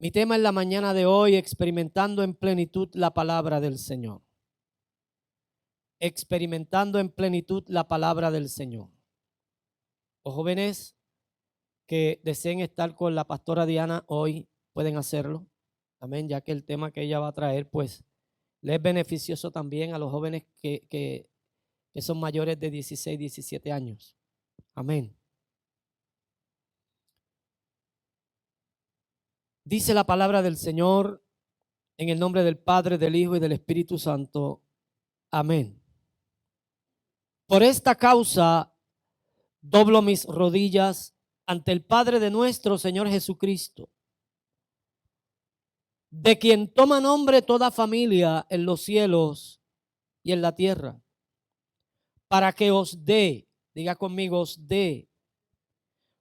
Mi tema en la mañana de hoy, experimentando en plenitud la palabra del Señor. Experimentando en plenitud la palabra del Señor. Los jóvenes que deseen estar con la pastora Diana hoy pueden hacerlo. Amén, ya que el tema que ella va a traer, pues, le es beneficioso también a los jóvenes que son mayores de 16, 17 años. Amén. Dice la palabra del Señor en el nombre del Padre, del Hijo y del Espíritu Santo. Amén. Por esta causa doblo mis rodillas ante el Padre de nuestro Señor Jesucristo, de quien toma nombre toda familia en los cielos y en la tierra, para que os dé, diga conmigo, os dé,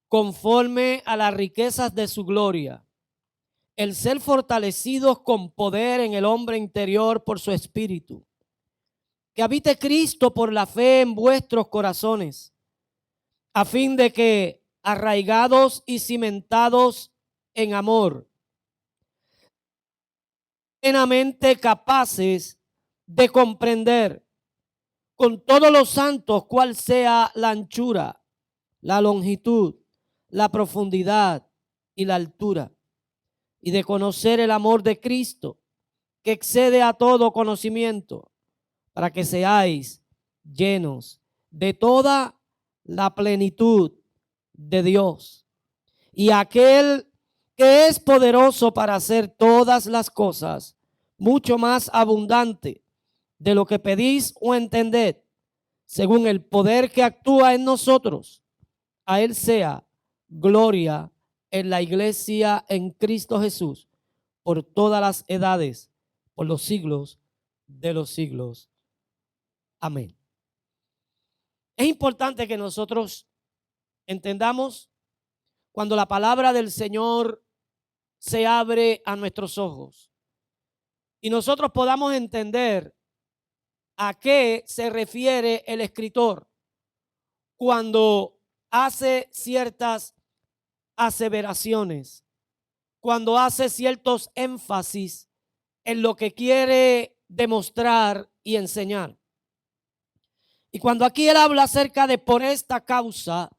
conforme a las riquezas de su gloria, el ser fortalecidos con poder en el hombre interior por su espíritu, que habite Cristo por la fe en vuestros corazones, a fin de que, arraigados y cimentados en amor, plenamente capaces de comprender con todos los santos cuál sea la anchura, la longitud, la profundidad y la altura, y de conocer el amor de Cristo, que excede a todo conocimiento, para que seáis llenos de toda la plenitud de Dios. Y aquel que es poderoso para hacer todas las cosas mucho más abundante de lo que pedís o entended, según el poder que actúa en nosotros. A él sea gloria en la iglesia en Cristo Jesús por todas las edades, por los siglos de los siglos. Amén. Es importante que nosotros entendamos cuando la palabra del Señor se abre a nuestros ojos y nosotros podamos entender a qué se refiere el escritor cuando hace ciertas aseveraciones, cuando hace ciertos énfasis en lo que quiere demostrar y enseñar. Y cuando aquí él habla acerca de por esta causa,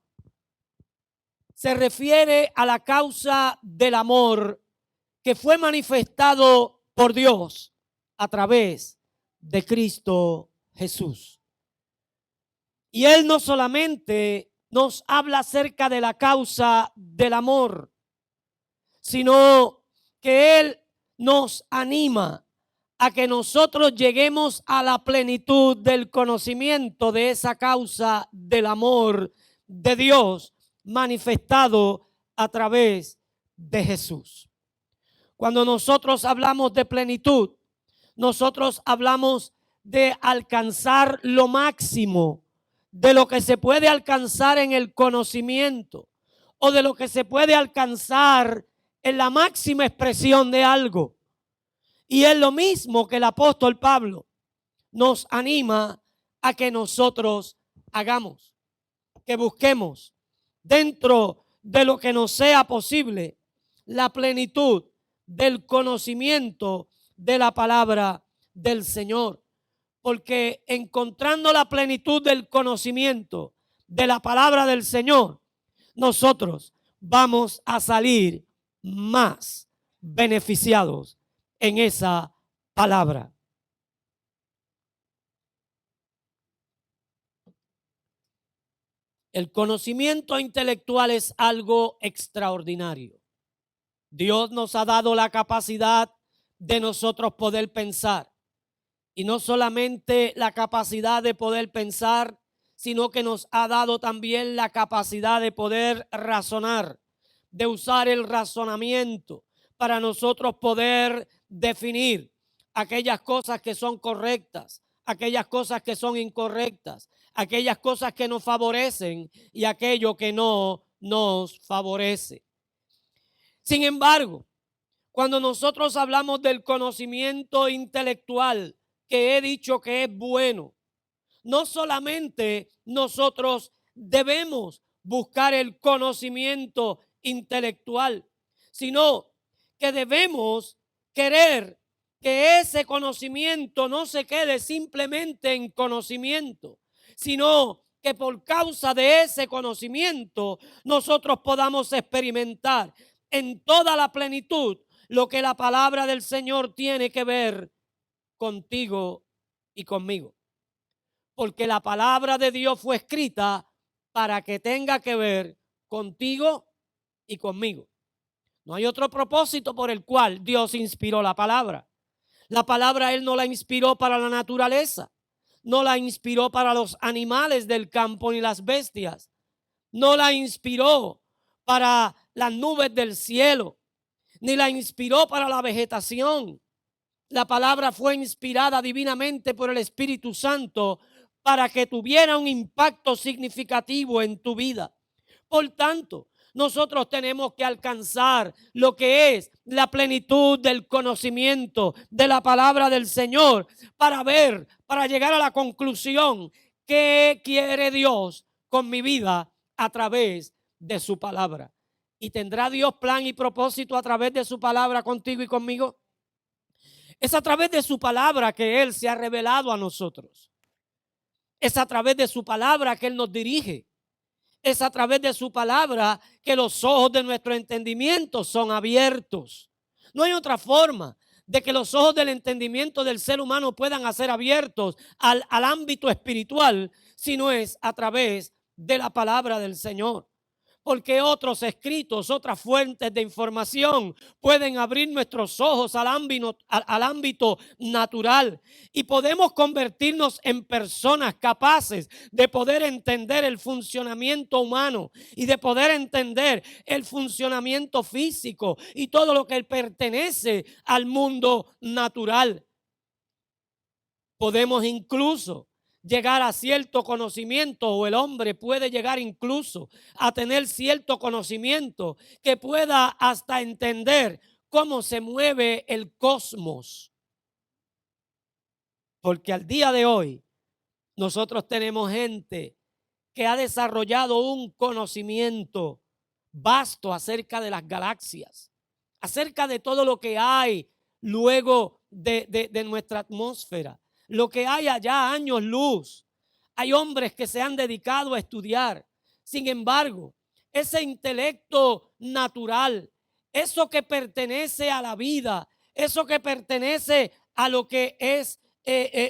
se refiere a la causa del amor que fue manifestado por Dios a través de Cristo Jesús. Y él no solamente nos habla acerca de la causa del amor, sino que él nos anima a que nosotros lleguemos a la plenitud del conocimiento de esa causa del amor de Dios manifestado a través de Jesús. Cuando nosotros hablamos de plenitud, nosotros hablamos de alcanzar lo máximo de lo que se puede alcanzar en el conocimiento o de lo que se puede alcanzar en la máxima expresión de algo. Y es lo mismo que el apóstol Pablo nos anima a que nosotros hagamos, que busquemos dentro de lo que nos sea posible la plenitud del conocimiento de la palabra del Señor. Porque encontrando la plenitud del conocimiento de la palabra del Señor, nosotros vamos a salir más beneficiados en esa palabra. El conocimiento intelectual es algo extraordinario. Dios nos ha dado la capacidad de nosotros poder pensar. Y no solamente la capacidad de poder pensar, sino que nos ha dado también la capacidad de poder razonar, de usar el razonamiento para nosotros poder definir aquellas cosas que son correctas, aquellas cosas que son incorrectas, aquellas cosas que nos favorecen y aquello que no nos favorece. Sin embargo, cuando nosotros hablamos del conocimiento intelectual, que he dicho que es bueno, no solamente nosotros debemos buscar el conocimiento intelectual, sino que debemos querer que ese conocimiento no se quede simplemente en conocimiento, sino que por causa de ese conocimiento nosotros podamos experimentar en toda la plenitud lo que la palabra del Señor tiene que ver contigo y conmigo. Porque la palabra de Dios fue escrita para que tenga que ver contigo y conmigo. No hay otro propósito por el cual Dios inspiró la palabra. La palabra Él no la inspiró para la naturaleza, no la inspiró para los animales del campo ni las bestias, no la inspiró para las nubes del cielo, ni la inspiró para la vegetación. La palabra fue inspirada divinamente por el Espíritu Santo para que tuviera un impacto significativo en tu vida. Por tanto, nosotros tenemos que alcanzar lo que es la plenitud del conocimiento de la palabra del Señor para llegar a la conclusión qué quiere Dios con mi vida a través de su palabra. ¿Y tendrá Dios plan y propósito a través de su palabra contigo y conmigo? Es a través de su palabra que Él se ha revelado a nosotros. Es a través de su palabra que Él nos dirige. Es a través de su palabra que los ojos de nuestro entendimiento son abiertos. No hay otra forma de que los ojos del entendimiento del ser humano puedan ser abiertos al ámbito espiritual, si no es a través de la palabra del Señor. Porque otros escritos, otras fuentes de información pueden abrir nuestros ojos al ámbito natural y podemos convertirnos en personas capaces de poder entender el funcionamiento humano y de poder entender el funcionamiento físico y todo lo que pertenece al mundo natural. Podemos incluso llegar a cierto conocimiento, o el hombre puede llegar incluso a tener cierto conocimiento que pueda hasta entender cómo se mueve el cosmos. Porque al día de hoy nosotros tenemos gente que ha desarrollado un conocimiento vasto acerca de las galaxias, acerca de todo lo que hay luego de nuestra atmósfera. Lo que hay allá, años luz. Hay hombres que se han dedicado a estudiar. Sin embargo, ese intelecto natural, eso que pertenece a la vida, eso que pertenece a lo que es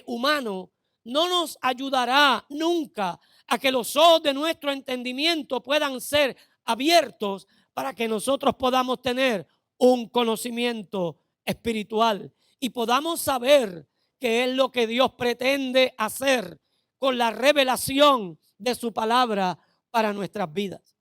humano, no nos ayudará nunca a que los ojos de nuestro entendimiento puedan ser abiertos para que nosotros podamos tener un conocimiento espiritual y podamos saber qué es lo que Dios pretende hacer con la revelación de su palabra para nuestras vidas.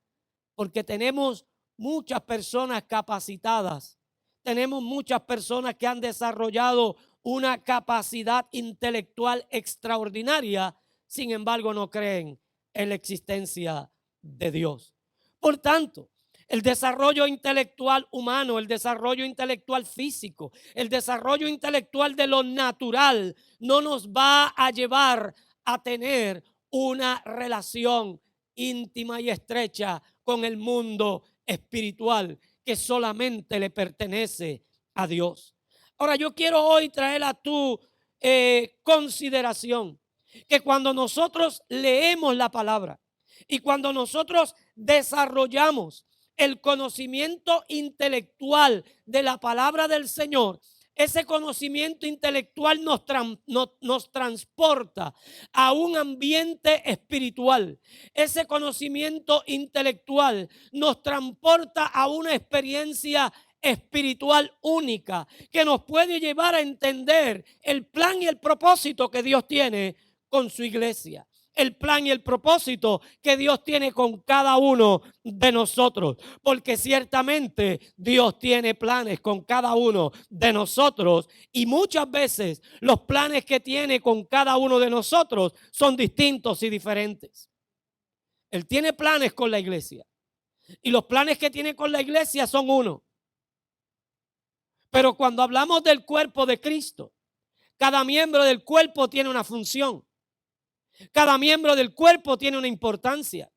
Porque tenemos muchas personas capacitadas, tenemos muchas personas que han desarrollado una capacidad intelectual extraordinaria, sin embargo no creen en la existencia de Dios. Por tanto, el desarrollo intelectual humano, el desarrollo intelectual físico, el desarrollo intelectual de lo natural no nos va a llevar a tener una relación íntima y estrecha con el mundo espiritual que solamente le pertenece a Dios. Ahora yo quiero hoy traer a tu consideración que cuando nosotros leemos la palabra y cuando nosotros desarrollamos el conocimiento intelectual de la palabra del Señor, ese conocimiento intelectual nos transporta a un ambiente espiritual. Ese conocimiento intelectual nos transporta a una experiencia espiritual única que nos puede llevar a entender el plan y el propósito que Dios tiene con su iglesia. El plan y el propósito que Dios tiene con cada uno de nosotros, porque ciertamente Dios tiene planes con cada uno de nosotros y muchas veces los planes que tiene con cada uno de nosotros son distintos y diferentes. Él tiene planes con la iglesia y los planes que tiene con la iglesia son uno. Pero cuando hablamos del cuerpo de Cristo, cada miembro del cuerpo tiene una función. Cada miembro del cuerpo tiene una importancia.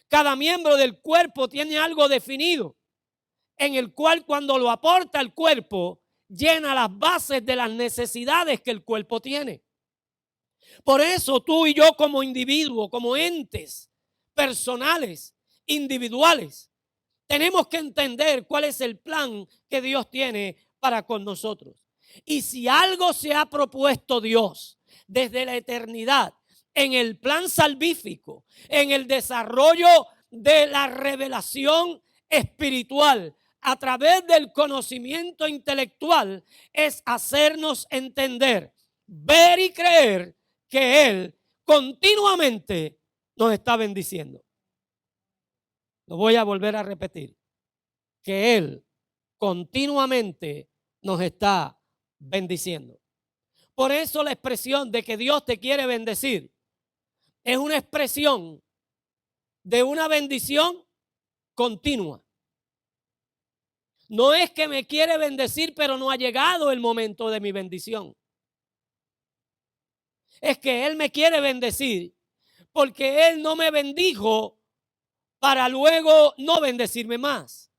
Cada miembro del cuerpo tiene algo definido. en el cual cuando lo aporta el cuerpo, llena las bases de las necesidades que el cuerpo tiene. Por eso tú y yo como individuos, como entes personales, individuales, tenemos que entender cuál es el plan que Dios tiene para con nosotros. Y si algo se ha propuesto Dios desde la eternidad, en el plan salvífico, en el desarrollo de la revelación espiritual, a través del conocimiento intelectual, es hacernos entender, ver y creer que Él continuamente nos está bendiciendo. Lo voy a volver a repetir, que Él continuamente nos está bendiciendo. Por eso la expresión de que Dios te quiere bendecir es una expresión de una bendición continua. No es que me quiere bendecir, pero no ha llegado el momento de mi bendición. Es que Él me quiere bendecir porque Él no me bendijo para luego no bendecirme más,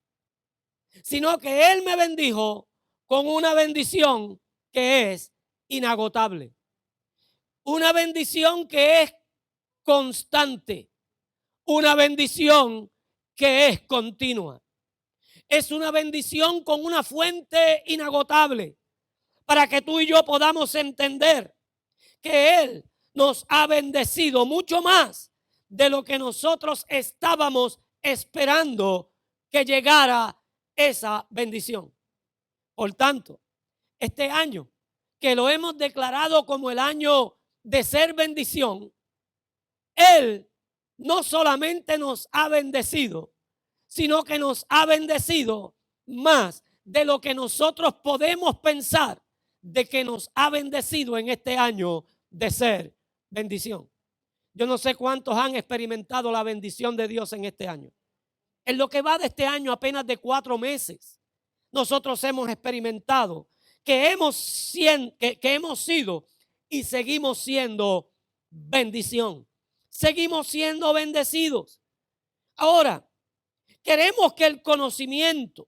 sino que Él me bendijo con una bendición que es inagotable. Una bendición que es constante. Una bendición que es continua. Es una bendición con una fuente inagotable para que tú y yo podamos entender que Él nos ha bendecido mucho más de lo que nosotros estábamos esperando que llegara esa bendición. Por tanto, este año que lo hemos declarado como el año de ser bendición, Él no solamente nos ha bendecido, sino que nos ha bendecido más de lo que nosotros podemos pensar de que nos ha bendecido en este año de ser bendición. Yo no sé cuántos han experimentado la bendición de Dios en este año. En lo que va de este año, apenas de 4 meses, nosotros hemos experimentado que hemos sido y seguimos siendo bendición. Seguimos siendo bendecidos. Ahora, queremos que el conocimiento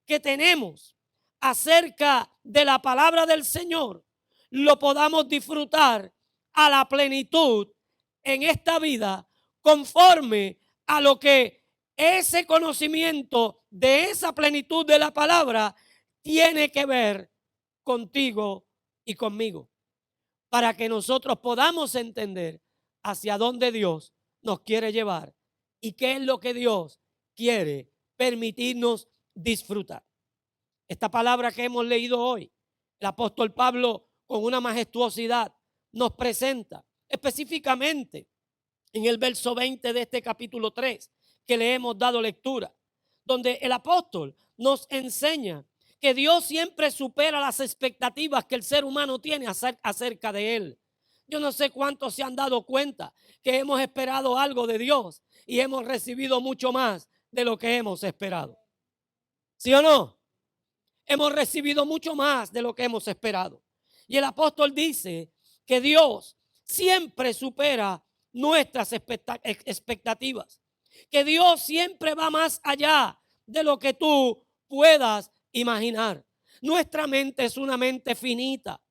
que tenemos acerca de la palabra del Señor lo podamos disfrutar a la plenitud en esta vida, conforme a lo que ese conocimiento de esa plenitud de la palabra tiene que ver contigo y conmigo, para que nosotros podamos entender hacia dónde Dios nos quiere llevar y qué es lo que Dios quiere permitirnos disfrutar. Esta palabra que hemos leído hoy, el apóstol Pablo con una majestuosidad nos presenta específicamente en el verso 20 de este capítulo 3 que le hemos dado lectura, donde el apóstol nos enseña que Dios siempre supera las expectativas que el ser humano tiene acerca de Él. Yo no sé cuántos se han dado cuenta que hemos esperado algo de Dios y hemos recibido mucho más de lo que hemos esperado. ¿Sí o no? Hemos recibido mucho más de lo que hemos esperado. Y el apóstol dice que Dios siempre supera nuestras expectativas. Que Dios siempre va más allá de lo que tú puedas imaginar. Nuestra mente es una mente finita.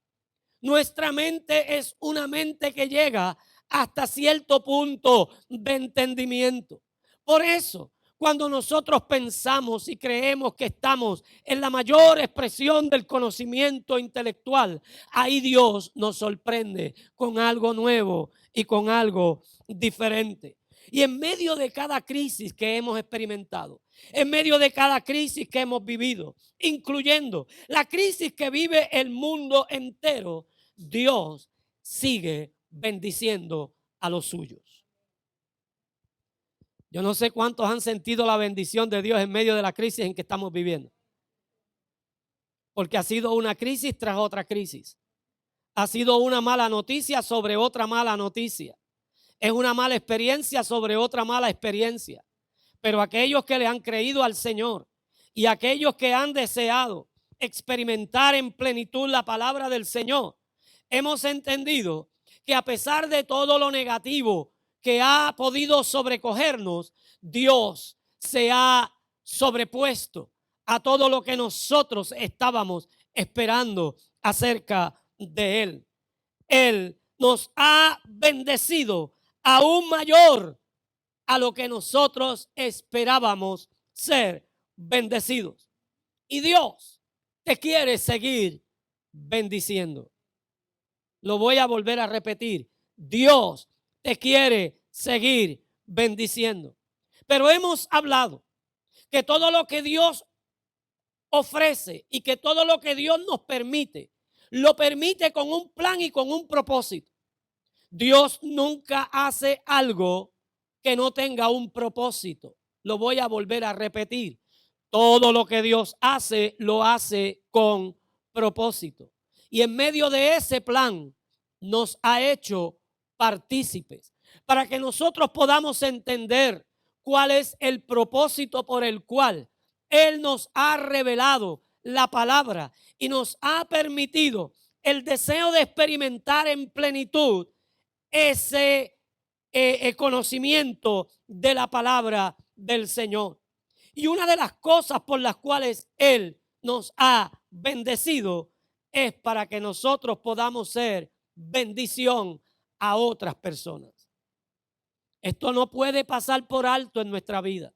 Nuestra mente es una mente que llega hasta cierto punto de entendimiento. Por eso, cuando nosotros pensamos y creemos que estamos en la mayor expresión del conocimiento intelectual, ahí Dios nos sorprende con algo nuevo y con algo diferente. Y en medio de cada crisis que hemos experimentado, en medio de cada crisis que hemos vivido, incluyendo la crisis que vive el mundo entero, Dios sigue bendiciendo a los suyos. Yo no sé cuántos han sentido la bendición de Dios en medio de la crisis en que estamos viviendo. Porque ha sido una crisis tras otra crisis. Ha sido una mala noticia sobre otra mala noticia. Es una mala experiencia sobre otra mala experiencia. Pero aquellos que le han creído al Señor y aquellos que han deseado experimentar en plenitud la palabra del Señor, hemos entendido que a pesar de todo lo negativo que ha podido sobrecogernos, Dios se ha sobrepuesto a todo lo que nosotros estábamos esperando acerca de Él. Él nos ha bendecido aún mayor a lo que nosotros esperábamos ser bendecidos. Y Dios te quiere seguir bendiciendo. Lo voy a volver a repetir. Dios te quiere seguir bendiciendo. Pero hemos hablado que todo lo que Dios ofrece y que todo lo que Dios nos permite, lo permite con un plan y con un propósito. Dios nunca hace algo que no tenga un propósito. Lo voy a volver a repetir. Todo lo que Dios hace, lo hace con propósito. Y en medio de ese plan nos ha hecho partícipes para que nosotros podamos entender cuál es el propósito por el cual Él nos ha revelado la palabra y nos ha permitido el deseo de experimentar en plenitud ese conocimiento de la palabra del Señor. Y una de las cosas por las cuales Él nos ha bendecido es para que nosotros podamos ser bendición a otras personas. Esto no puede pasar por alto en nuestra vida.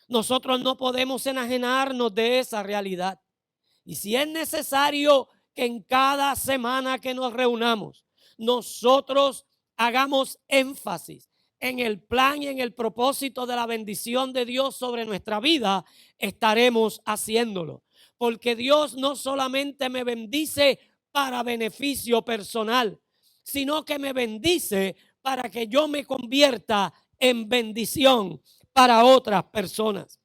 Nosotros no podemos enajenarnos de esa realidad. Y si es necesario que en cada semana que nos reunamos, nosotros hagamos énfasis en el plan y en el propósito de la bendición de Dios sobre nuestra vida, estaremos haciéndolo. Porque Dios no solamente me bendice para beneficio personal, sino que me bendice para que yo me convierta en bendición para otras personas.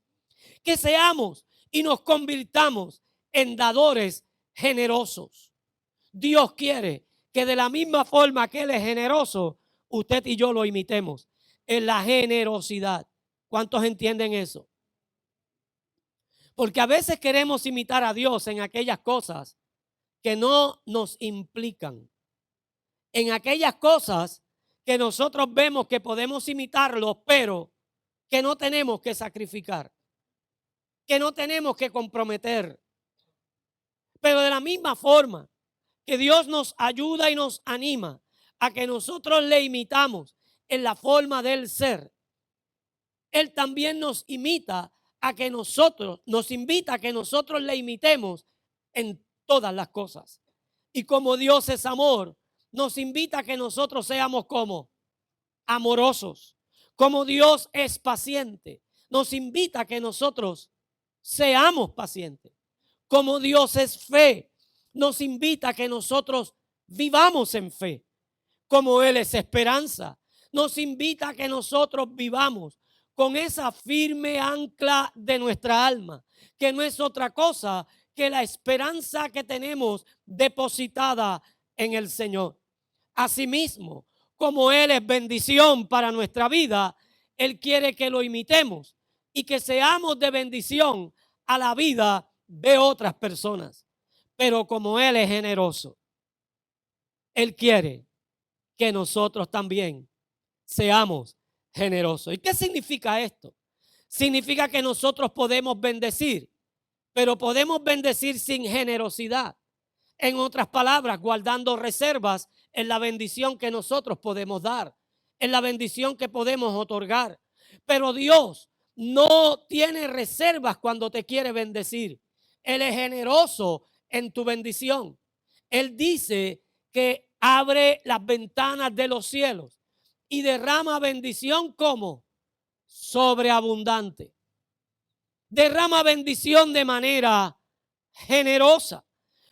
Que seamos y nos convirtamos en dadores generosos. Dios quiere que de la misma forma que Él es generoso, usted y yo lo imitemos en la generosidad. ¿Cuántos entienden eso? Porque a veces queremos imitar a Dios en aquellas cosas que no nos implican, en aquellas cosas que nosotros vemos que podemos imitarlo, pero que no tenemos que sacrificar, que no tenemos que comprometer. Pero de la misma forma que Dios nos ayuda y nos anima a que nosotros le imitamos en la forma del ser, Él también nos invita a que nosotros le imitemos en todas las cosas. Y como Dios es amor, nos invita a que nosotros seamos como amorosos. Como Dios es paciente, nos invita a que nosotros seamos pacientes. Como Dios es fe, nos invita a que nosotros vivamos en fe. Como Él es esperanza, nos invita a que nosotros vivamos con esa firme ancla de nuestra alma, que no es otra cosa que la esperanza que tenemos depositada en el Señor. Asimismo, como Él es bendición para nuestra vida, Él quiere que lo imitemos y que seamos de bendición a la vida de otras personas. Pero como Él es generoso, Él quiere que nosotros también seamos generosos. ¿Y qué significa esto? Significa que nosotros podemos bendecir, pero podemos bendecir sin generosidad. En otras palabras, guardando reservas en la bendición que nosotros podemos dar, en la bendición que podemos otorgar. Pero Dios no tiene reservas cuando te quiere bendecir. Él es generoso en tu bendición. Él dice que abre las ventanas de los cielos y derrama bendición como sobreabundante. Derrama bendición de manera generosa,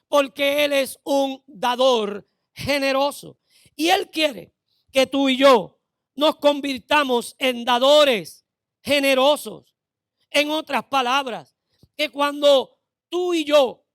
porque Él es un dador generoso. Y Él quiere que tú y yo nos convirtamos en dadores generosos. En otras palabras, que cuando tú y yo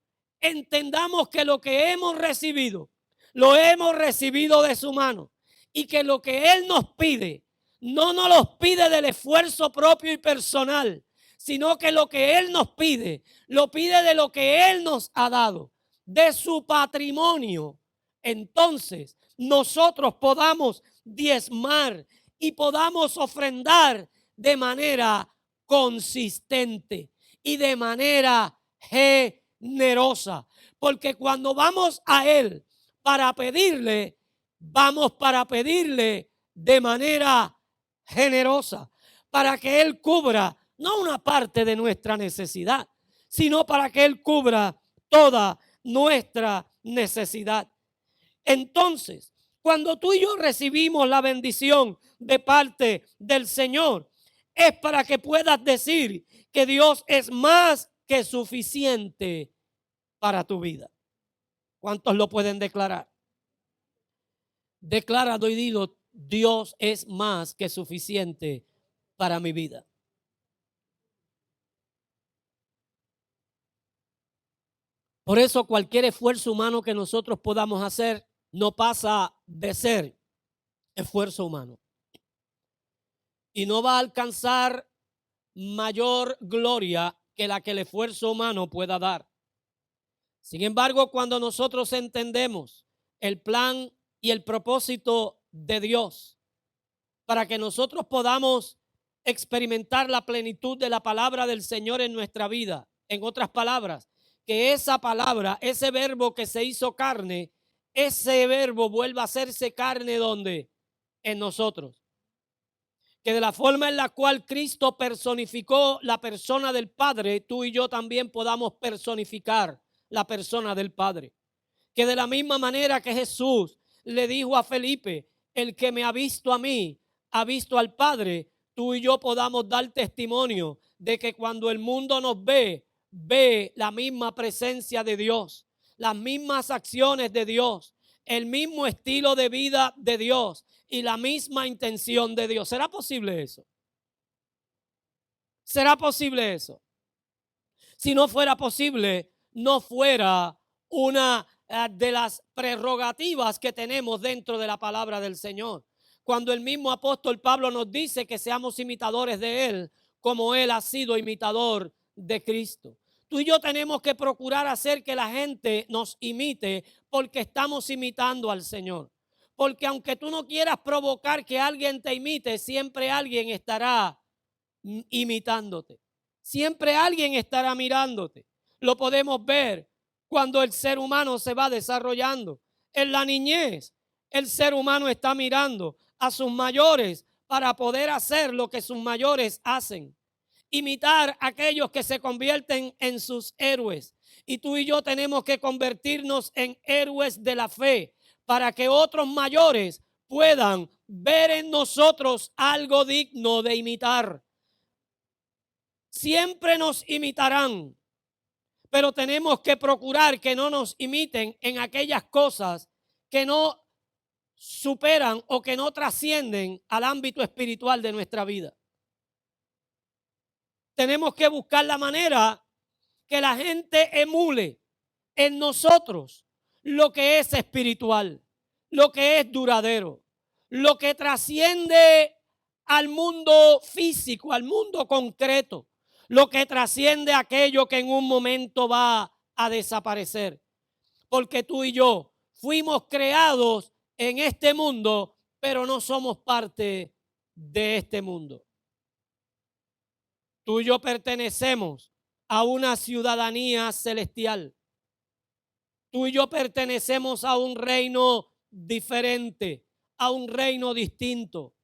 entendamos que lo que hemos recibido, lo hemos recibido de su mano, y que lo que Él nos pide, no nos lo pide del esfuerzo propio y personal, sino que lo que Él nos pide, lo pide de lo que Él nos ha dado, de su patrimonio. Entonces nosotros podamos diezmar y podamos ofrendar de manera consistente y de manera generosa. Porque cuando vamos a Él para pedirle, vamos para pedirle de manera generosa, para que Él cubra no una parte de nuestra necesidad, sino para que Él cubra toda nuestra necesidad. Entonces, cuando tú y yo recibimos la bendición de parte del Señor, es para que puedas decir que Dios es más que suficiente para tu vida. ¿Cuántos lo pueden declarar? Declarado y digo, Dios es más que suficiente para mi vida. Por eso cualquier esfuerzo humano que nosotros podamos hacer no pasa de ser esfuerzo humano. Y no va a alcanzar mayor gloria que la que el esfuerzo humano pueda dar. Sin embargo, cuando nosotros entendemos el plan y el propósito de Dios para que nosotros podamos experimentar la plenitud de la palabra del Señor en nuestra vida, en otras palabras, que esa palabra, ese verbo que se hizo carne, ese verbo vuelva a hacerse carne ¿dónde? En nosotros. Que de la forma en la cual Cristo personificó la persona del Padre, tú y yo también podamos personificar la persona del Padre. Que de la misma manera que Jesús le dijo a Felipe, el que me ha visto a mí, ha visto al Padre, tú y yo podamos dar testimonio de que cuando el mundo nos ve, ve la misma presencia de Dios, las mismas acciones de Dios, el mismo estilo de vida de Dios y la misma intención de Dios. ¿Será posible eso? ¿Será posible eso? Si no fuera posible, no fuera una de las prerrogativas que tenemos dentro de la palabra del Señor. Cuando el mismo apóstol Pablo nos dice que seamos imitadores de Él, como Él ha sido imitador de Cristo. Tú y yo tenemos que procurar hacer que la gente nos imite porque estamos imitando al Señor. Porque aunque tú no quieras provocar que alguien te imite, siempre alguien estará imitándote. Siempre alguien estará mirándote. Lo podemos ver cuando el ser humano se va desarrollando. En la niñez, el ser humano está mirando a sus mayores para poder hacer lo que sus mayores hacen. Imitar a aquellos que se convierten en sus héroes. Y tú y yo tenemos que convertirnos en héroes de la fe para que otros mayores puedan ver en nosotros algo digno de imitar. Siempre nos imitarán, pero tenemos que procurar que no nos imiten en aquellas cosas que no superan o que no trascienden al ámbito espiritual de nuestra vida. Tenemos que buscar la manera que la gente emule en nosotros lo que es espiritual, lo que es duradero, lo que trasciende al mundo físico, al mundo concreto, lo que trasciende aquello que en un momento va a desaparecer. Porque tú y yo fuimos creados en este mundo, pero no somos parte de este mundo. Tú y yo pertenecemos a una ciudadanía celestial. Tú y yo pertenecemos a un reino diferente, a un reino distinto,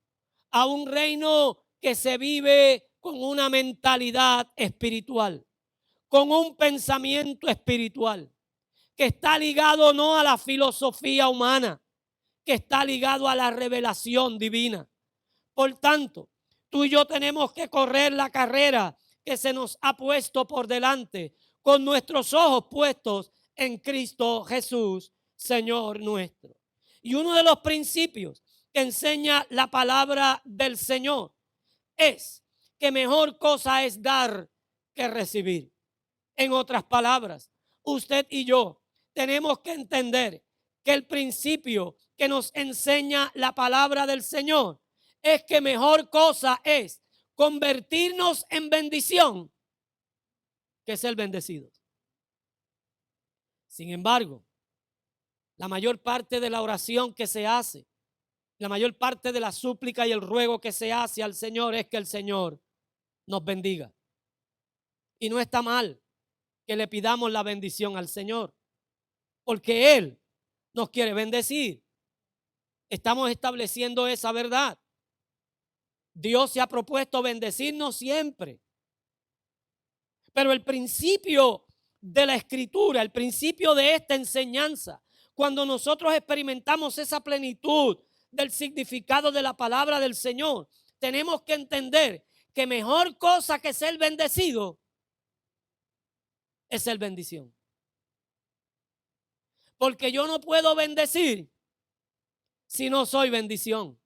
a un reino que se vive con una mentalidad espiritual, con un pensamiento espiritual, que está ligado no a la filosofía humana, que está ligado a la revelación divina. Por tanto, tú y yo tenemos que correr la carrera que se nos ha puesto por delante, con nuestros ojos puestos en Cristo Jesús, Señor nuestro. Y uno de los principios que enseña la palabra del Señor es que mejor cosa es dar que recibir. En otras palabras, usted y yo tenemos que entender que el principio que nos enseña la palabra del Señor es que mejor cosa es convertirnos en bendición que ser bendecidos. Sin embargo, la mayor parte de la oración que se hace, la mayor parte de la súplica y el ruego que se hace al Señor es que el Señor nos bendiga. Y no está mal que le pidamos la bendición al Señor, porque Él nos quiere bendecir. Estamos estableciendo esa verdad. Dios se ha propuesto bendecirnos siempre. Pero el principio de la Escritura, el principio de esta enseñanza, cuando nosotros experimentamos esa plenitud del significado de la palabra del Señor, tenemos que entender que mejor cosa que ser bendecido es ser bendición. Porque yo no puedo bendecir si no soy bendición.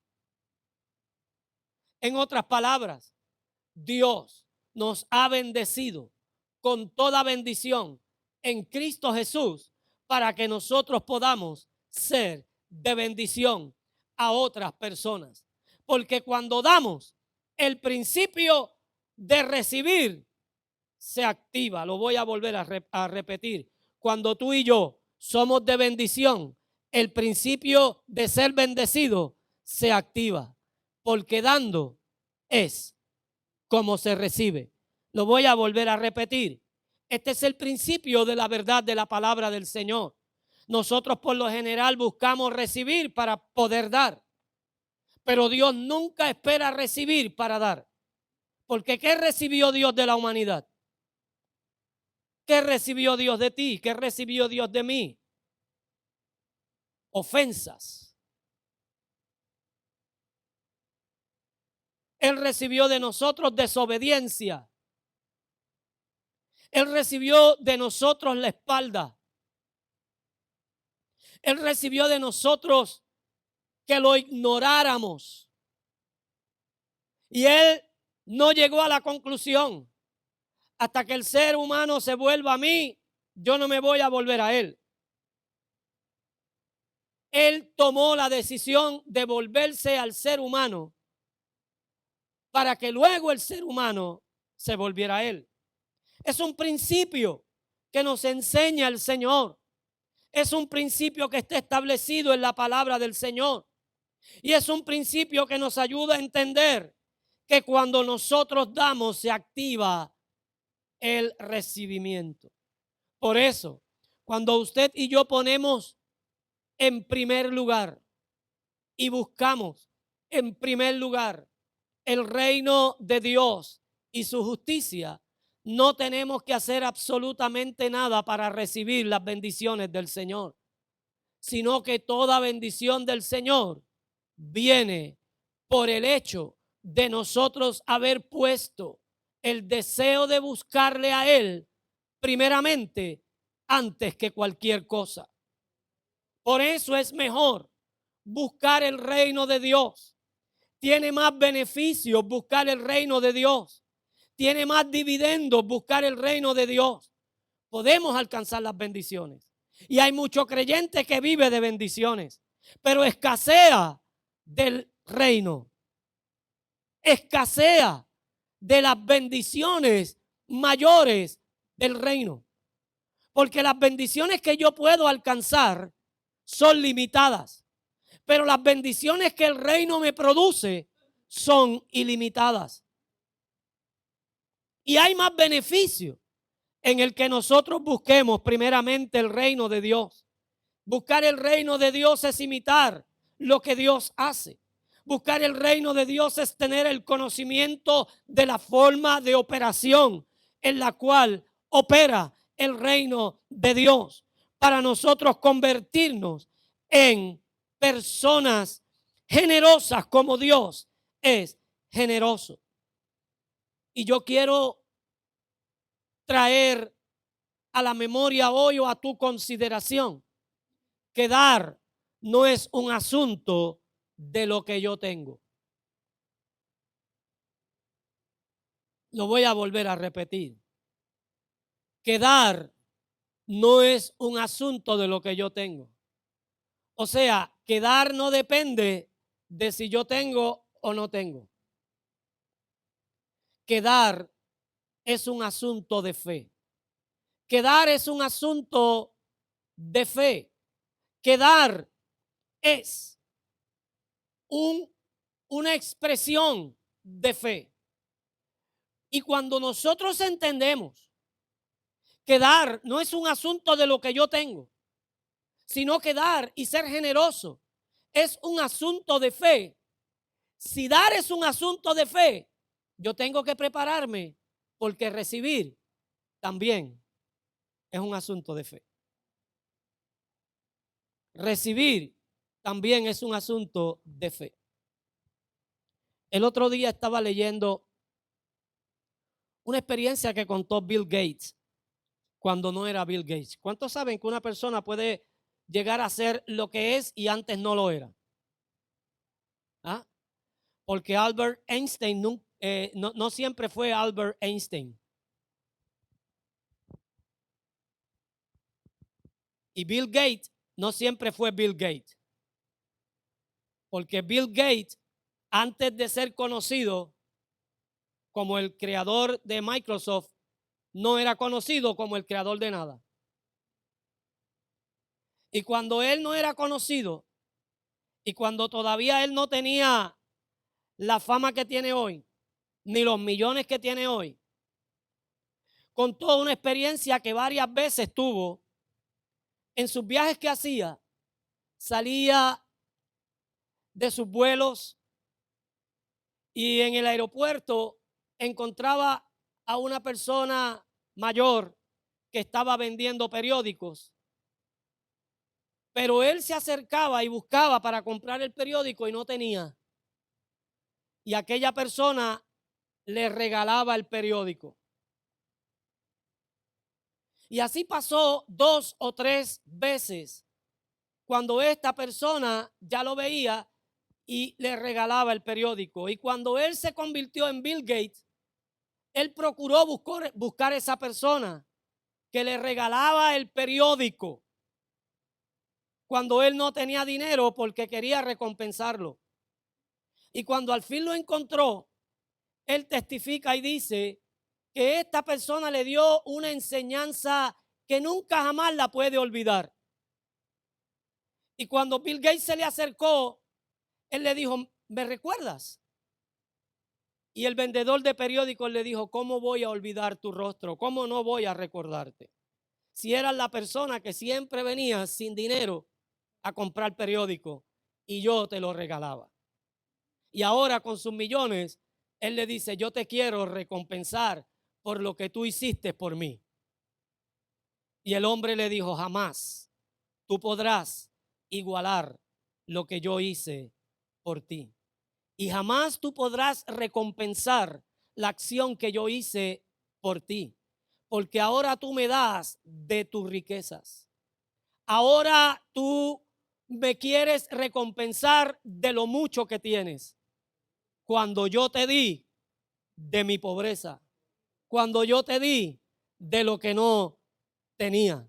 En otras palabras, Dios nos ha bendecido con toda bendición en Cristo Jesús para que nosotros podamos ser de bendición a otras personas. Porque cuando damos, el principio de recibir se activa. Lo voy a volver a repetir. Cuando tú y yo somos de bendición, el principio de ser bendecido se activa. Porque dando es como se recibe. Lo voy a volver a repetir. Este es el principio de la verdad de la palabra del Señor. Nosotros por lo general buscamos recibir para poder dar. Pero Dios nunca espera recibir para dar. Porque ¿qué recibió Dios de la humanidad? ¿Qué recibió Dios de ti? ¿Qué recibió Dios de mí? Ofensas. Él recibió de nosotros desobediencia. Él recibió de nosotros la espalda. Él recibió de nosotros que lo ignoráramos. Y Él no llegó a la conclusión: hasta que el ser humano se vuelva a mí, yo no me voy a volver a Él. Él tomó la decisión de volverse al ser humano para que luego el ser humano se volviera a Él. Es un principio que nos enseña el Señor. Es un principio que está establecido en la palabra del Señor. Y es un principio que nos ayuda a entender que cuando nosotros damos se activa el recibimiento. Por eso, cuando usted y yo ponemos en primer lugar y buscamos en primer lugar el reino de Dios y su justicia, no tenemos que hacer absolutamente nada para recibir las bendiciones del Señor, sino que toda bendición del Señor viene por el hecho de nosotros haber puesto el deseo de buscarle a Él primeramente antes que cualquier cosa. Por eso es mejor buscar el reino de Dios. Tiene más beneficios buscar el reino de Dios. Tiene más dividendos buscar el reino de Dios. Podemos alcanzar las bendiciones. Y hay mucho creyente que vive de bendiciones, pero escasea del reino. Escasea de las bendiciones mayores del reino. Porque las bendiciones que yo puedo alcanzar son limitadas. Pero las bendiciones que el reino me produce son ilimitadas. Y hay más beneficio en el que nosotros busquemos primeramente el reino de Dios. Buscar el reino de Dios es imitar lo que Dios hace. Buscar el reino de Dios es tener el conocimiento de la forma de operación en la cual opera el reino de Dios, para nosotros convertirnos en personas generosas como Dios es generoso. Y yo quiero traer a la memoria hoy o a tu consideración que dar no es un asunto de lo que yo tengo. Lo voy a volver a repetir. Que dar no es un asunto de lo que yo tengo. O sea, que dar no depende de si yo tengo o no tengo. Que dar es un asunto de fe. Que dar es un asunto de fe. Que dar es una expresión de fe. Y cuando nosotros entendemos que dar no es un asunto de lo que yo tengo, sino que dar y ser generoso es un asunto de fe. Si dar es un asunto de fe, yo tengo que prepararme, porque recibir también es un asunto de fe. Recibir también es un asunto de fe. El otro día estaba leyendo una experiencia que contó Bill Gates cuando no era Bill Gates. ¿Cuántos saben que una persona puede llegar a ser lo que es y antes no lo era? ¿Ah? Porque Albert Einstein no siempre fue Albert Einstein. Y Bill Gates no siempre fue Bill Gates. Porque Bill Gates, antes de ser conocido como el creador de Microsoft, no era conocido como el creador de nada. Y cuando él no era conocido, y cuando todavía él no tenía la fama que tiene hoy, ni los millones que tiene hoy, contó una experiencia que varias veces tuvo en sus viajes que hacía. Salía de sus vuelos y en el aeropuerto encontraba a una persona mayor que estaba vendiendo periódicos. Pero él se acercaba y buscaba para comprar el periódico y no tenía. Y aquella persona le regalaba el periódico. Y así pasó 2 o 3 veces, cuando esta persona ya lo veía y le regalaba el periódico. Y cuando él se convirtió en Bill Gates, él procuró buscar esa persona que le regalaba el periódico cuando él no tenía dinero, porque quería recompensarlo. Y cuando al fin lo encontró, él testifica y dice que esta persona le dio una enseñanza que nunca jamás la puede olvidar. Y cuando Bill Gates se le acercó, él le dijo: ¿me recuerdas? Y el vendedor de periódicos le dijo: ¿cómo voy a olvidar tu rostro? ¿Cómo no voy a recordarte? Si eras la persona que siempre venía sin dinero a comprar periódico y yo te lo regalaba. Y ahora con sus millones, él le dice: yo te quiero recompensar por lo que tú hiciste por mí. Y el hombre le dijo: jamás tú podrás igualar lo que yo hice por ti. Y jamás tú podrás recompensar la acción que yo hice por ti. Porque ahora tú me das de tus riquezas. Ahora tú me quieres recompensar de lo mucho que tienes. Cuando yo te di de mi pobreza. Cuando yo te di de lo que no tenía.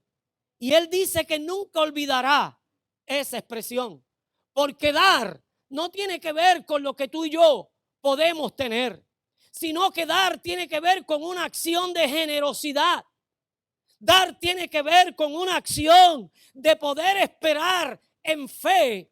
Y él dice que nunca olvidará esa expresión. Porque dar no tiene que ver con lo que tú y yo podemos tener, sino que dar tiene que ver con una acción de generosidad. Dar tiene que ver con una acción de poder esperar en fe,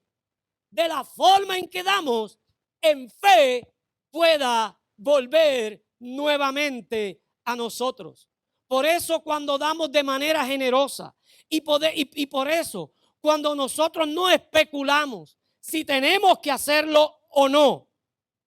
de la forma en que damos, en fe pueda volver nuevamente a nosotros. Por eso cuando damos de manera generosa y por eso cuando nosotros no especulamos si tenemos que hacerlo o no,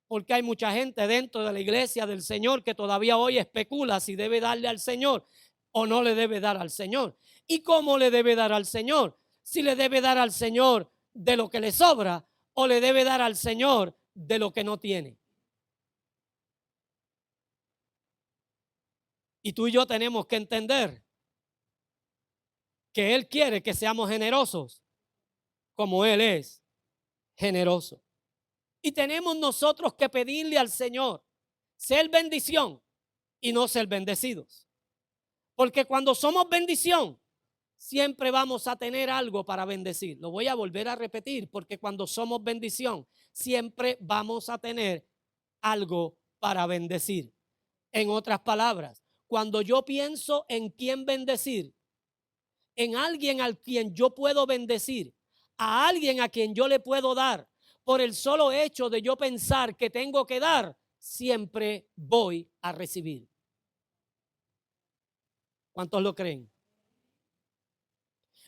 porque hay mucha gente dentro de la iglesia del Señor que todavía hoy especula si debe darle al Señor o no le debe dar al Señor. ¿Y cómo le debe dar al Señor? Si le debe dar al Señor de lo que le sobra o le debe dar al Señor de lo que no tiene. Y tú y yo tenemos que entender que Él quiere que seamos generosos como Él es generoso. Y tenemos nosotros que pedirle al Señor ser bendición y no ser bendecidos. Porque cuando somos bendición, siempre vamos a tener algo para bendecir. Lo voy a volver a repetir, porque cuando somos bendición, siempre vamos a tener algo para bendecir. En otras palabras, cuando yo pienso en quién bendecir, en alguien al quien yo puedo bendecir, a alguien a quien yo le puedo dar, por el solo hecho de yo pensar que tengo que dar, siempre voy a recibir. ¿Cuántos lo creen?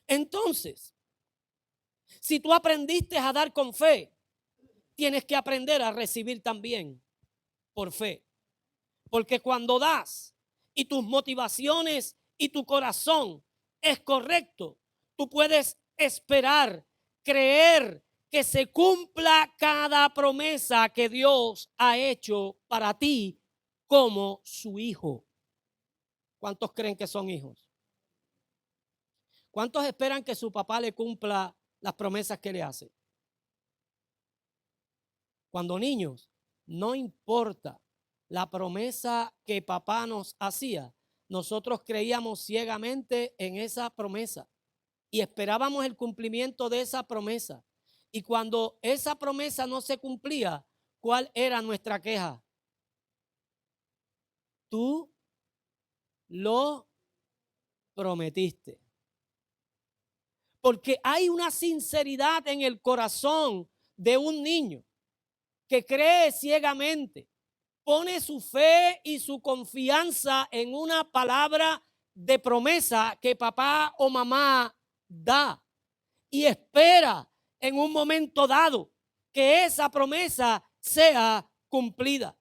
Entonces, si tú aprendiste a dar con fe, tienes que aprender a recibir también por fe. Porque cuando das y tus motivaciones y tu corazón es correcto, tú puedes esperar, creer que se cumpla cada promesa que Dios ha hecho para ti como su hijo. ¿Cuántos creen que son hijos? ¿Cuántos esperan que su papá le cumpla las promesas que le hace? Cuando niños, no importa la promesa que papá nos hacía, nosotros creíamos ciegamente en esa promesa y esperábamos el cumplimiento de esa promesa. Y cuando esa promesa no se cumplía, ¿cuál era nuestra queja? Tú lo prometiste. Porque hay una sinceridad en el corazón de un niño que cree ciegamente, pone su fe y su confianza en una palabra de promesa que papá o mamá da y espera en un momento dado que esa promesa sea cumplida.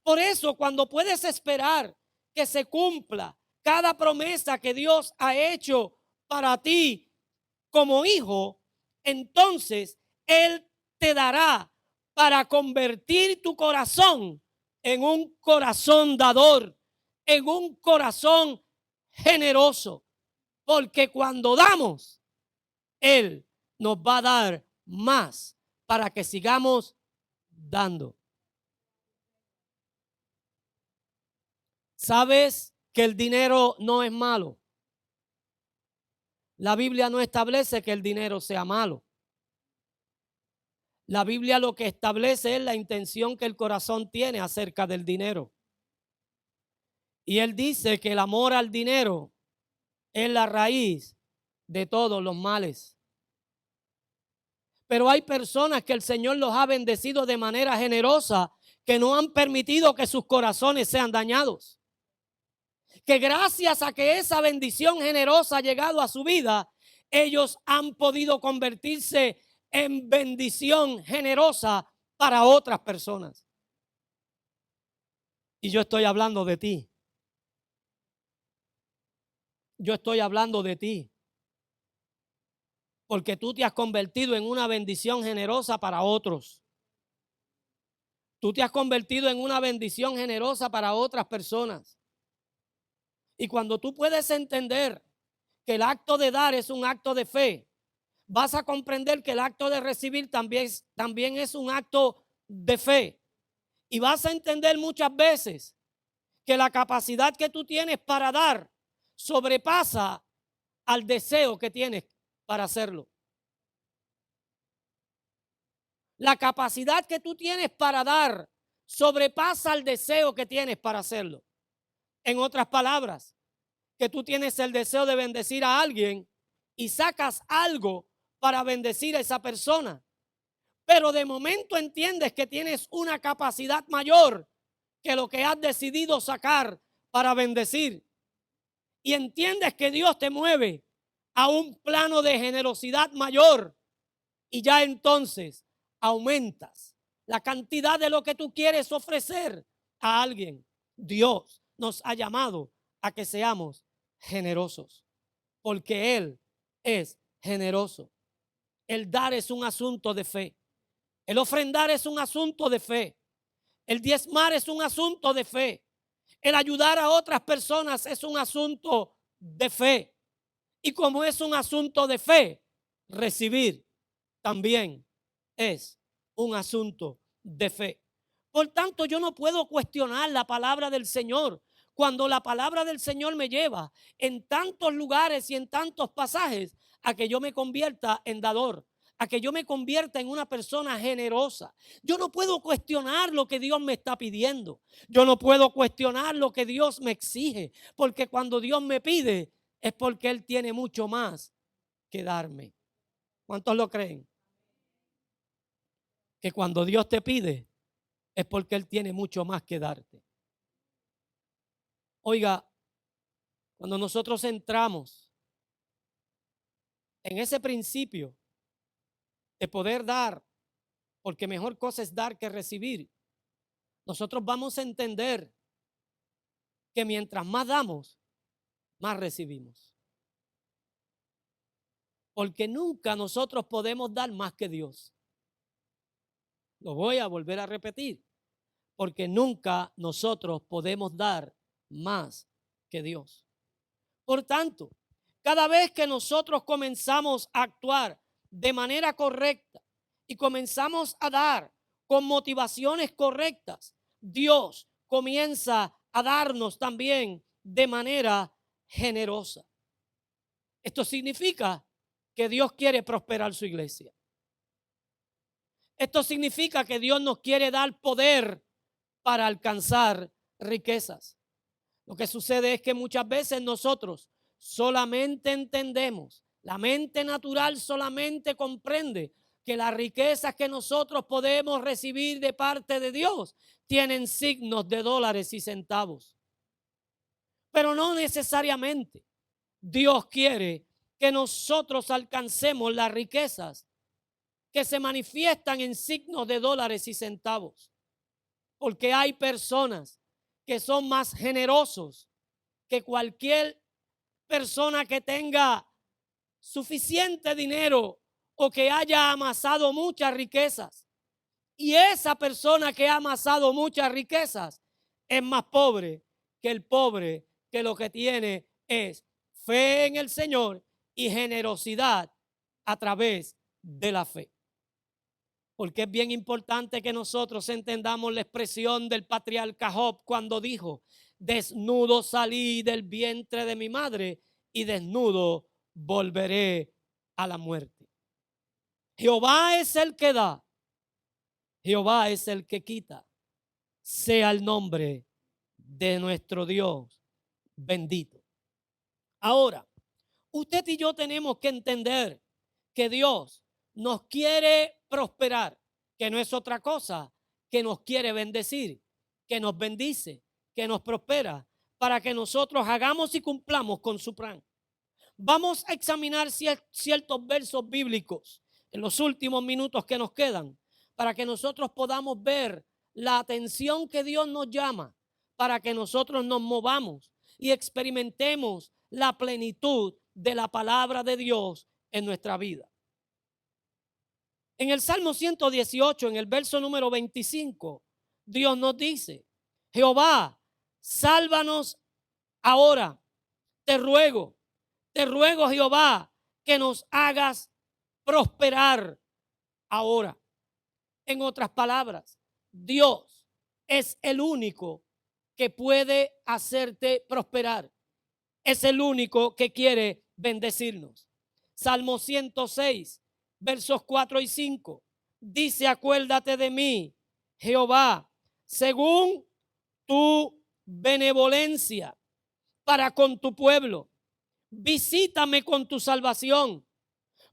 Por eso, cuando puedes esperar que se cumpla cada promesa que Dios ha hecho para ti como hijo, entonces Él te dará para convertir tu corazón en un corazón dador, en un corazón generoso. Porque cuando damos, Él nos va a dar más para que sigamos dando. ¿Sabes que el dinero no es malo? La Biblia no establece que el dinero sea malo. La Biblia lo que establece es la intención que el corazón tiene acerca del dinero. Y él dice que el amor al dinero es la raíz de todos los males. Pero hay personas que el Señor los ha bendecido de manera generosa que no han permitido que sus corazones sean dañados. Que gracias a que esa bendición generosa ha llegado a su vida, ellos han podido convertirse en bendición generosa para otras personas. Y yo estoy hablando de ti. Yo estoy hablando de ti. Porque tú te has convertido en una bendición generosa para otros. Tú te has convertido en una bendición generosa para otras personas. Y cuando tú puedes entender que el acto de dar es un acto de fe, vas a comprender que el acto de recibir también es un acto de fe. Y vas a entender muchas veces que la capacidad que tú tienes para dar sobrepasa al deseo que tienes para hacerlo. La capacidad que tú tienes para dar sobrepasa el deseo que tienes para hacerlo. En otras palabras, que tú tienes el deseo de bendecir a alguien y sacas algo para bendecir a esa persona. Pero de momento entiendes que tienes una capacidad mayor que lo que has decidido sacar para bendecir. Y entiendes que Dios te mueve a un plano de generosidad mayor. Y ya entonces aumentas la cantidad de lo que tú quieres ofrecer a alguien. Dios nos ha llamado a que seamos generosos, porque Él es generoso. El dar es un asunto de fe. El ofrendar es un asunto de fe. El diezmar es un asunto de fe. El ayudar a otras personas es un asunto de fe. Y como es un asunto de fe, recibir también es un asunto de fe. Por tanto, yo no puedo cuestionar la palabra del Señor cuando la palabra del Señor me lleva en tantos lugares y en tantos pasajes a que yo me convierta en dador, a que yo me convierta en una persona generosa. Yo no puedo cuestionar lo que Dios me está pidiendo. Yo no puedo cuestionar lo que Dios me exige, porque cuando Dios me pide es porque Él tiene mucho más que darme. ¿Cuántos lo creen? Que cuando Dios te pide es porque Él tiene mucho más que darte. Oiga, cuando nosotros entramos en ese principio de poder dar, porque mejor cosa es dar que recibir, nosotros vamos a entender que mientras más damos, más recibimos. Porque nunca nosotros podemos dar más que Dios. Lo voy a volver a repetir. Porque nunca nosotros podemos dar más que Dios. Por tanto, cada vez que nosotros comenzamos a actuar de manera correcta y comenzamos a dar con motivaciones correctas, Dios comienza a darnos también de manera generosa. Esto significa que Dios quiere prosperar su iglesia. Esto significa que Dios nos quiere dar poder para alcanzar riquezas. Lo que sucede es que muchas veces nosotros solamente entendemos, la mente natural solamente comprende que las riquezas que nosotros podemos recibir de parte de Dios tienen signos de dólares y centavos. Pero no necesariamente Dios quiere que nosotros alcancemos las riquezas que se manifiestan en signos de dólares y centavos. Porque hay personas que son más generosos que cualquier persona que tenga suficiente dinero o que haya amasado muchas riquezas. Y esa persona que ha amasado muchas riquezas es más pobre que el pobre que lo que tiene es fe en el Señor y generosidad a través de la fe. Porque es bien importante que nosotros entendamos la expresión del patriarca Job cuando dijo: desnudo salí del vientre de mi madre y desnudo volveré a la muerte. Jehová es el que da, Jehová es el que quita. Sea el nombre de nuestro Dios bendito. Ahora, usted y yo tenemos que entender que Dios nos quiere prosperar, que no es otra cosa que nos quiere bendecir, que nos bendice, que nos prospera, para que nosotros hagamos y cumplamos con su plan. Vamos a examinar ciertos versos bíblicos en los últimos minutos que nos quedan, para que nosotros podamos ver la atención que Dios nos llama, para que nosotros nos movamos y experimentemos la plenitud de la palabra de Dios en nuestra vida. En el Salmo 118, en el verso número 25, Dios nos dice: Jehová, sálvanos ahora, te ruego Jehová, que nos hagas prosperar ahora. En otras palabras, Dios es el único que puede hacerte prosperar. Es el único que quiere bendecirnos. Salmo 106, versos 4 y 5. Dice: acuérdate de mí, Jehová, según tu benevolencia para con tu pueblo. Visítame con tu salvación,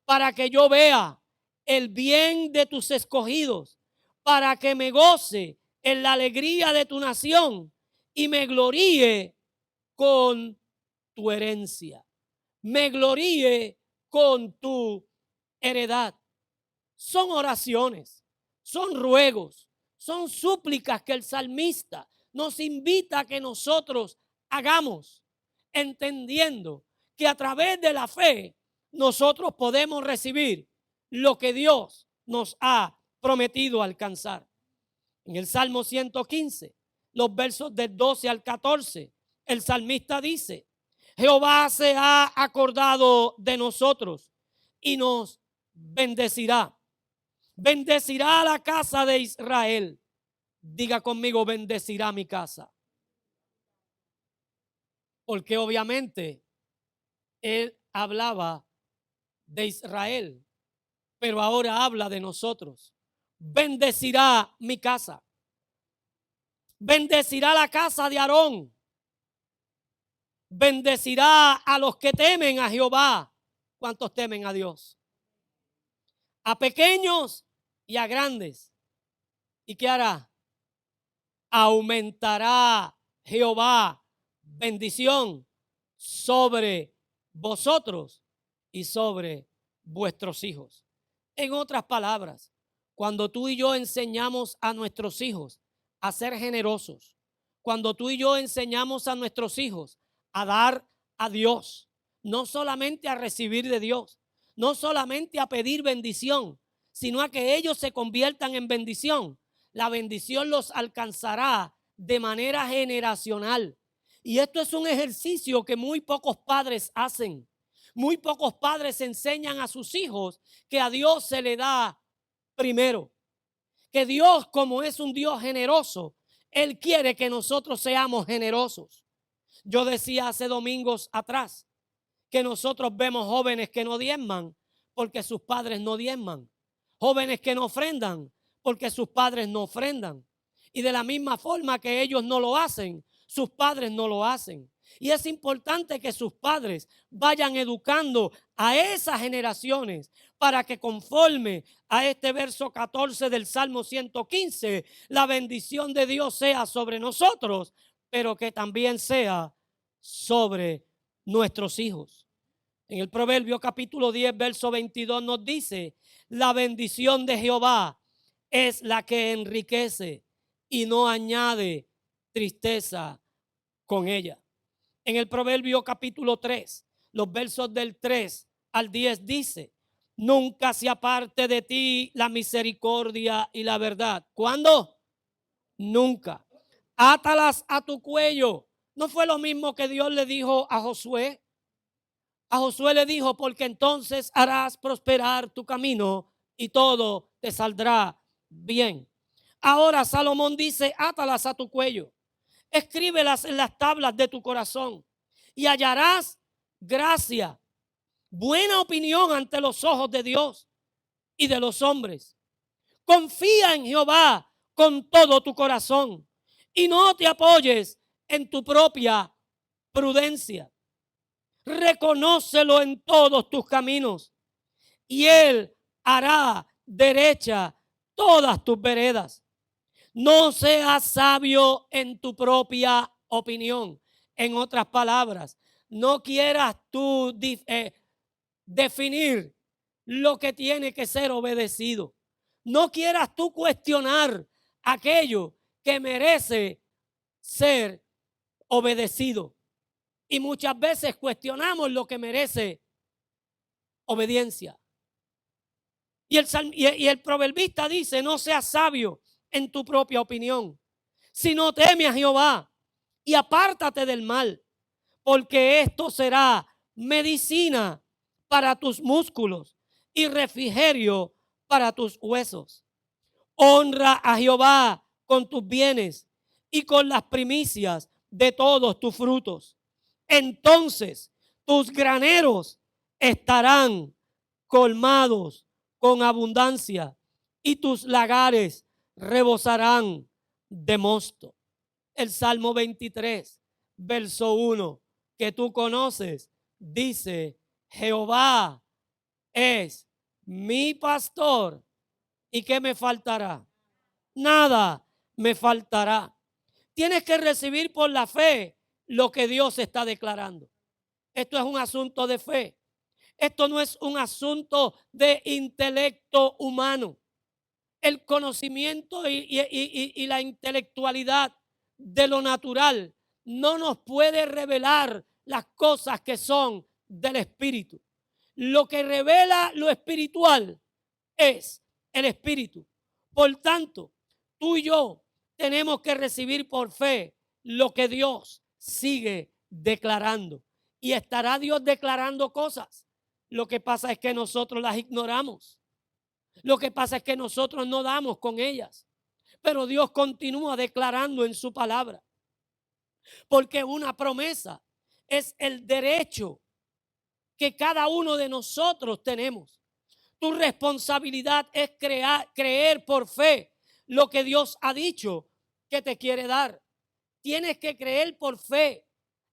para que yo vea el bien de tus escogidos, para que me goce en la alegría de tu nación y me gloríe con tu herencia. Me gloríe con tu heredad. Son oraciones, son ruegos, son súplicas que el salmista nos invita a que nosotros hagamos, entendiendo que a través de la fe nosotros podemos recibir lo que Dios nos ha prometido alcanzar. En el Salmo 115, los versos del 12 al 14, el salmista dice: Jehová se ha acordado de nosotros y nos bendecirá. Bendecirá a la casa de Israel. Diga conmigo: bendecirá mi casa. Porque obviamente él hablaba de Israel, pero ahora habla de nosotros. Bendecirá mi casa. Bendecirá la casa de Aarón. Bendecirá a los que temen a Jehová. ¿Cuántos temen a Dios? A pequeños y a grandes. ¿Y qué hará? aumentará Jehová bendición sobre vosotros y sobre vuestros hijos. En otras palabras, cuando tú y yo enseñamos a nuestros hijos a ser generosos, cuando tú y yo enseñamos a nuestros hijos a dar a Dios, no solamente a recibir de Dios, no solamente a pedir bendición, sino a que ellos se conviertan en bendición, la bendición los alcanzará de manera generacional. Y esto es un ejercicio que muy pocos padres hacen. Muy pocos padres enseñan a sus hijos que a Dios se le da primero. Que Dios, como es un Dios generoso, Él quiere que nosotros seamos generosos. Yo decía hace domingos atrás que nosotros vemos jóvenes que no diezman porque sus padres no diezman. Jóvenes que no ofrendan porque sus padres no ofrendan. Y de la misma forma que ellos no lo hacen, sus padres no lo hacen. Y es importante que sus padres vayan educando a esas generaciones para que conforme a este verso 14 del Salmo 115, la bendición de Dios sea sobre nosotros, pero que también sea sobre nuestros hijos. En el Proverbio capítulo 10, verso 22 nos dice, la bendición de Jehová es la que enriquece y no añade tristeza con ella. En el Proverbio capítulo 3, los versos del 3 al 10 dice, nunca se aparte de ti la misericordia y la verdad. ¿Cuándo? Nunca. Átalas a tu cuello. ¿No fue lo mismo que Dios le dijo a Josué? A Josué le dijo, porque entonces harás prosperar tu camino y todo te saldrá bien. Ahora Salomón dice, átalas a tu cuello, escríbelas en las tablas de tu corazón y hallarás gracia, buena opinión ante los ojos de Dios y de los hombres. Confía en Jehová con todo tu corazón y no te apoyes en tu propia prudencia. Reconócelo en todos tus caminos y Él hará derecha todas tus veredas. No seas sabio en tu propia opinión. En otras palabras, no quieras tú definir lo que tiene que ser obedecido. No quieras tú cuestionar aquello que merece ser obedecido. Y muchas veces cuestionamos lo que merece obediencia. Y el proverbista dice, no seas sabio en tu propia opinión, sino teme a Jehová y apártate del mal, porque esto será medicina para tus músculos y refrigerio para tus huesos. Honra a Jehová con tus bienes y con las primicias de todos tus frutos. Entonces tus graneros estarán colmados con abundancia y tus lagares rebosarán de mosto. El Salmo 23, verso 1, que tú conoces, dice, Jehová es mi pastor. ¿Y qué me faltará? Nada me faltará. Tienes que recibir por la fe lo que Dios está declarando. Esto es un asunto de fe. Esto no es un asunto de intelecto humano. El conocimiento y la intelectualidad de lo natural no nos puede revelar las cosas que son del espíritu. Lo que revela lo espiritual es el espíritu. Por tanto, tú y yo tenemos que recibir por fe lo que Dios sigue declarando. Y estará Dios declarando cosas. Lo que pasa es que nosotros las ignoramos. Lo que pasa es que nosotros no damos con ellas. Pero Dios continúa declarando en su palabra. Porque una promesa es el derecho que cada uno de nosotros tenemos. Tu responsabilidad es creer por fe lo que Dios ha dicho que te quiere dar. Tienes que creer por fe.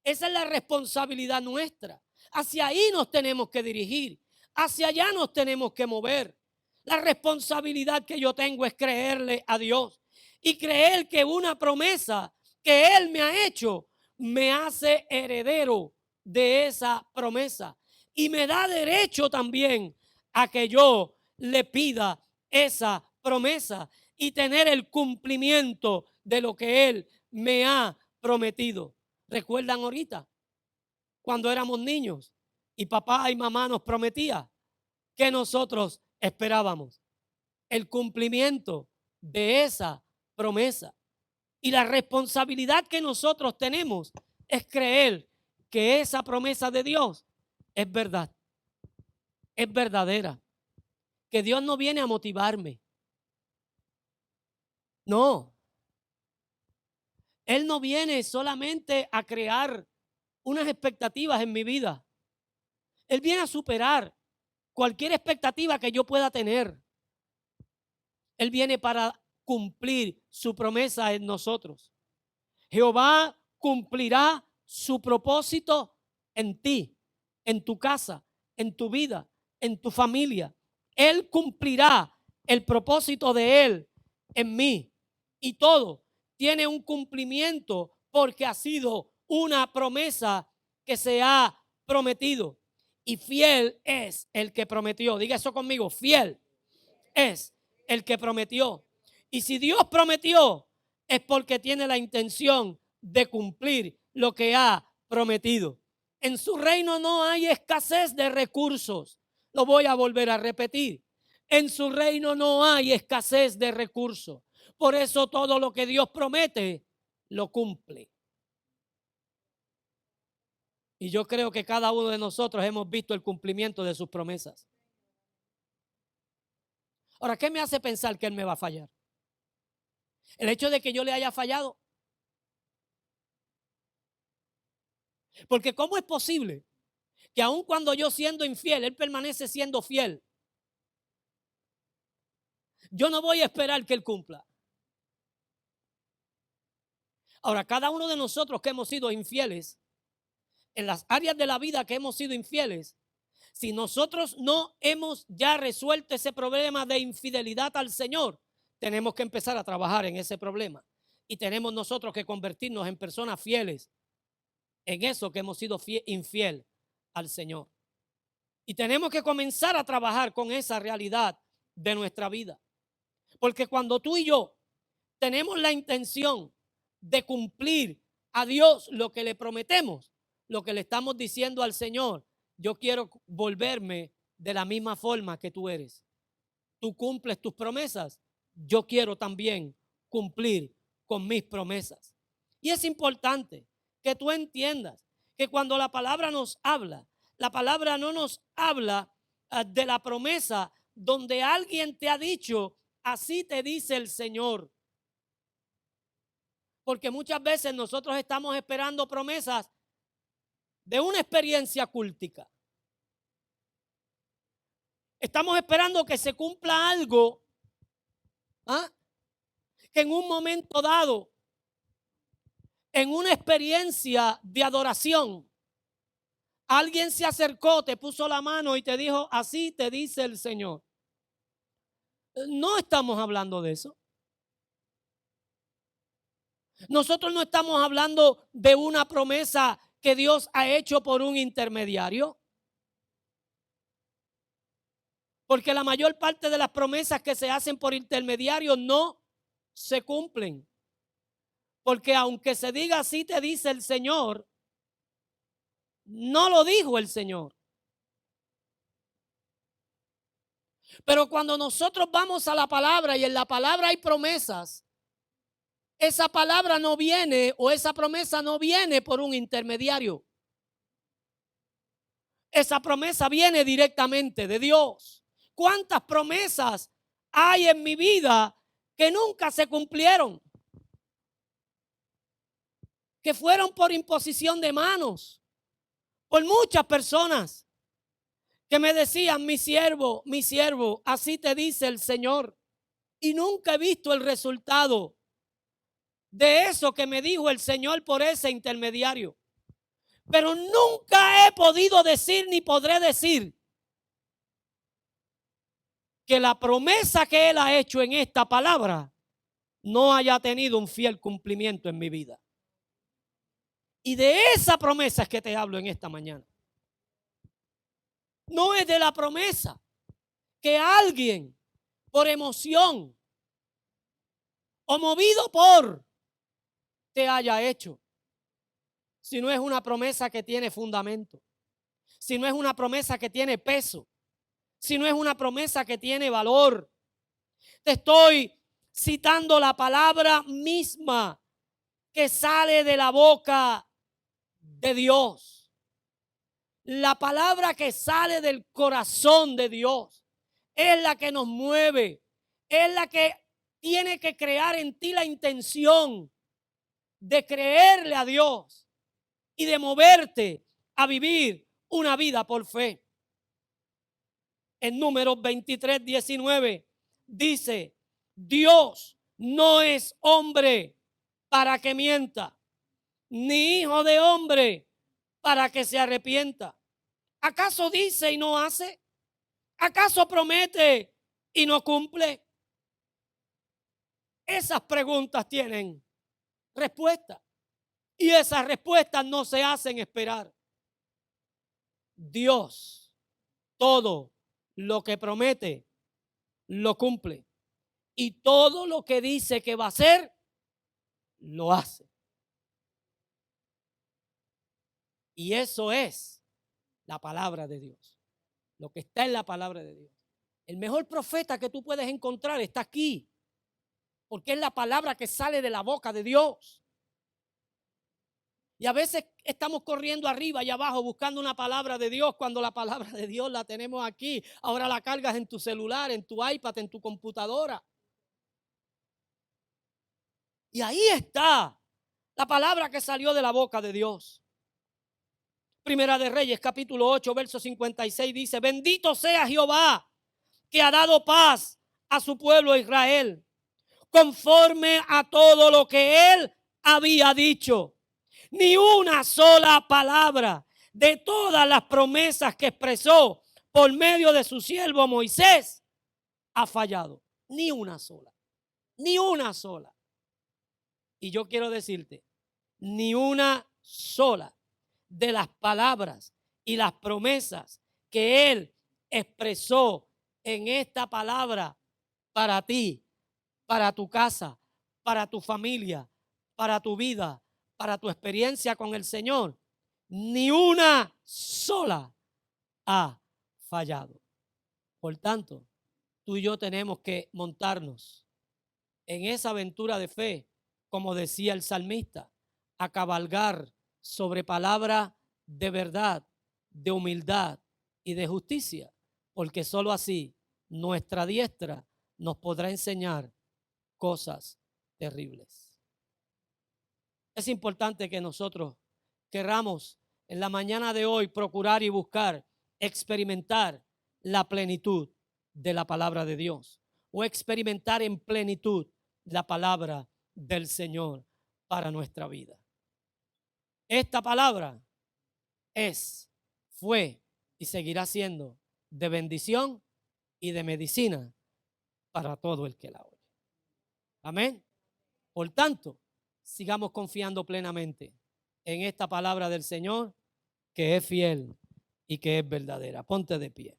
Esa es la responsabilidad nuestra. Hacia ahí nos tenemos que dirigir. Hacia allá nos tenemos que mover. La responsabilidad que yo tengo es creerle a Dios. y creer que una promesa que Él me ha hecho me hace heredero de esa promesa y me da derecho también a que yo le pida esa promesa y tener el cumplimiento de lo que Él me ha prometido. ¿Recuerdan ahorita cuando éramos niños y papá y mamá nos prometía que nosotros esperábamos? El cumplimiento de esa promesa. Y la responsabilidad que nosotros tenemos es creer que esa promesa de Dios es verdad, es verdadera. Que Dios no viene a motivarme. No. Él no viene solamente a crear unas expectativas en mi vida. Él viene a superar cualquier expectativa que yo pueda tener. Él viene para cumplir su promesa en nosotros. Jehová cumplirá su propósito en ti, en tu casa, en tu vida, en tu familia. Él cumplirá el propósito de Él en mí. Y todo tiene un cumplimiento porque ha sido una promesa que se ha prometido. Y fiel es el que prometió. Diga eso conmigo, fiel es el que prometió. Y si Dios prometió, es porque tiene la intención de cumplir lo que ha prometido. En su reino no hay escasez de recursos. Lo voy a volver a repetir. En su reino no hay escasez de recursos. Por eso todo lo que Dios promete, lo cumple. Y yo creo que cada uno de nosotros hemos visto el cumplimiento de sus promesas. Ahora, ¿qué me hace pensar que Él me va a fallar? El hecho de que yo le haya fallado. Porque ¿cómo es posible que aun cuando yo siendo infiel, Él permanece siendo fiel? Yo no voy a esperar que Él cumpla. Ahora, cada uno de nosotros que hemos sido infieles, en las áreas de la vida que hemos sido infieles, si nosotros no hemos ya resuelto ese problema de infidelidad al Señor, tenemos que empezar a trabajar en ese problema. Y tenemos nosotros que convertirnos en personas fieles en eso que hemos sido infiel al Señor. Y tenemos que comenzar a trabajar con esa realidad de nuestra vida. Porque cuando tú y yo tenemos la intención de cumplir a Dios lo que le prometemos, lo que le estamos diciendo al Señor, yo quiero volverme de la misma forma que tú eres. Tú cumples tus promesas, yo quiero también cumplir con mis promesas. Y es importante que tú entiendas que cuando la palabra nos habla, la palabra no nos habla de la promesa donde alguien te ha dicho, así te dice el Señor. Porque muchas veces nosotros estamos esperando promesas de una experiencia cultica. Estamos esperando que se cumpla algo que en un momento dado, en una experiencia de adoración, alguien se acercó, te puso la mano y te dijo, así te dice el Señor. No estamos hablando de eso. Nosotros no estamos hablando de una promesa que Dios ha hecho por un intermediario. Porque la mayor parte de las promesas que se hacen por intermediarios no se cumplen. Porque aunque se diga así te dice el Señor, no lo dijo el Señor. Pero cuando nosotros vamos a la palabra y en la palabra hay promesas, esa palabra no viene o esa promesa no viene por un intermediario. Esa promesa viene directamente de Dios. ¿Cuántas promesas hay en mi vida que nunca se cumplieron? Que fueron por imposición de manos, por muchas personas que me decían, mi siervo, así te dice el Señor. Y nunca he visto el resultado de eso que me dijo el Señor por ese intermediario. Pero nunca he podido decir ni podré decir que la promesa que Él ha hecho en esta palabra no haya tenido un fiel cumplimiento en mi vida. Y de esa promesa es que te hablo en esta mañana. No es de la promesa que alguien por emoción o movido por te haya hecho, si no es una promesa que tiene fundamento, si no es una promesa que tiene peso, si no es una promesa que tiene valor. Te estoy citando la palabra misma que sale de la boca de Dios. La palabra que sale del corazón de Dios es la que nos mueve, es la que tiene que crear en ti la intención de creerle a Dios y de moverte a vivir una vida por fe. En Números 23:19 dice: Dios no es hombre para que mienta, ni hijo de hombre para que se arrepienta. ¿Acaso dice y no hace? ¿Acaso promete y no cumple? Esas preguntas tienen respuesta, y esas respuestas no se hacen esperar. Dios, todo lo que promete, lo cumple. Y todo lo que dice que va a hacer, lo hace. Y eso es la palabra de Dios. Lo que está en la palabra de Dios. El mejor profeta que tú puedes encontrar está aquí, porque es la palabra que sale de la boca de Dios. Y a veces estamos corriendo arriba y abajo buscando una palabra de Dios, cuando la palabra de Dios la tenemos aquí. Ahora la cargas en tu celular, en tu iPad, en tu computadora. Y ahí está la palabra que salió de la boca de Dios. Primera de Reyes, capítulo 8, verso 56 dice: bendito sea Jehová, que ha dado paz a su pueblo Israel, conforme a todo lo que él había dicho. Ni una sola palabra de todas las promesas que expresó por medio de su siervo Moisés ha fallado. Ni una sola. Ni una sola. Y yo quiero decirte, ni una sola de las palabras y las promesas que él expresó en esta palabra para ti, para tu casa, para tu familia, para tu vida, para tu experiencia con el Señor, ni una sola ha fallado. Por tanto, tú y yo tenemos que montarnos en esa aventura de fe, como decía el salmista, a cabalgar sobre palabra de verdad, de humildad y de justicia, porque solo así nuestra diestra nos podrá enseñar cosas terribles. Es importante que nosotros querramos en la mañana de hoy procurar y buscar experimentar la plenitud de la palabra de Dios, o experimentar en plenitud la palabra del Señor para nuestra vida. Esta palabra fue y seguirá siendo de bendición y de medicina para todo el que la oye. Amén. Por tanto, sigamos confiando plenamente en esta palabra del Señor, que es fiel y que es verdadera. Ponte de pie.